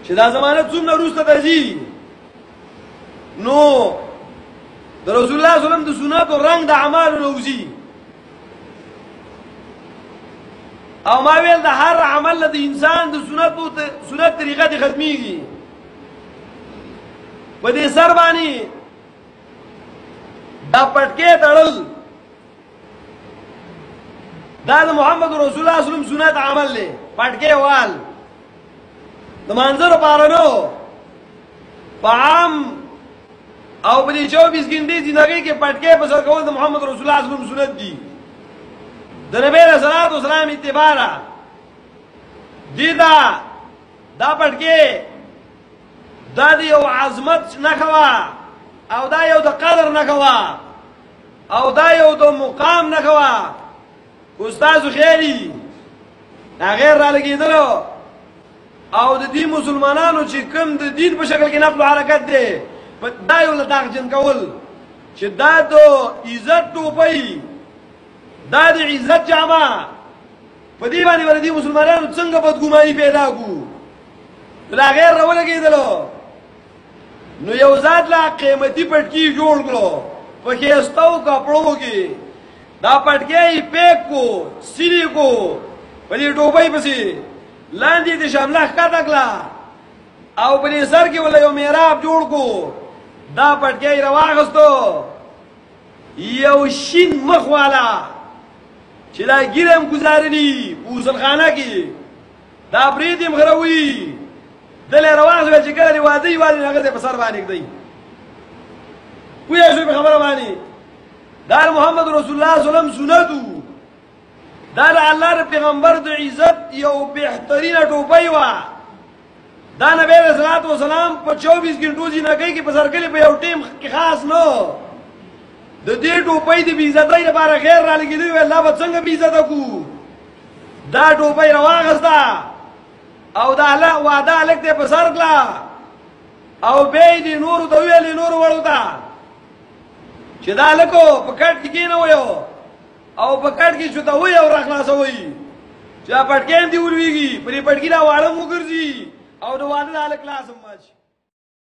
چې دا زمانه څومره وروسته ته ځي نو د رسول الله صلی الله علیه وسلم د سنتو رنګ د اعمالو نه وځي او ما ویل د هر عمل د انسان د سنت طریقه دې ختمیږي په دې سر باندې دا پټکې تړل دا د محمد رسول الله صلی الله علیه وسلم سنت عمل دی پټکې وال د منظر لپاره نو په عام او په دې 24 غنټې زندګۍ کې پټکې په سر کول د محمد رسول الله صلی الله علیه وسلم سنت دي د نبی رسول الله صلی الله علیه وسلم اتباع دي دا پټکې دا د یو عظمت نخوا او دا یو د قدر نخوا او دا یو د مقام نخوا استاد خیری غیر را لګیدلو او د دې مسلمانانو چې کوم د دین په شکل کې نقل حرکت دی دا یو لداغ جن کول چې دا د عزت ټوپۍ دا د عزت جامه په دې باندې ور دي مسلمانانو څنګه بدګماني پیدا کو دا غیر را ولګیدلو نو یو ذات لا قیمتي پټکی جوړ کړو په کې استاو کپړو کې دا پټکی پیک کو سری کو په دې ټوپۍ پسې لاندې د شامله ښکته کړه او په دې سر کې ولا یو میراب جوړ کو دا پټکی راواغستو یو شین مخ والا چې دا ګیرم گزارلی پوسل خانه کې دا بریدم غروي دل رواغ چې کله وادي والي هغه په سر باندې کړی پوهه شو په خبره باندې دا محمد رسول الله صلی الله علیه وسلم سنتو دا الله پیغمبر د عزت یو بهترینه ټوپۍ وا دا نبی رسول الله والسلام په 24 غنټو ځینګي کې په سر کې په یو ټیم کې خاص نو د دې ټوپۍ د بی عزتۍ لپاره غیر را لګیدي وی الله به څنګه بی عزت کو دا ټوپۍ راواغستا او دا الله وعده لکته په سر کلا او به دې نور د ویلې نور وروتا چې دا لکو په کټ کې نه ویو او په کټ کې شته وی او راخلاصوي چې پټکې دی ولويږي پرې پټکی دا واړه مو ګرځي او د واده د الکلاس مچ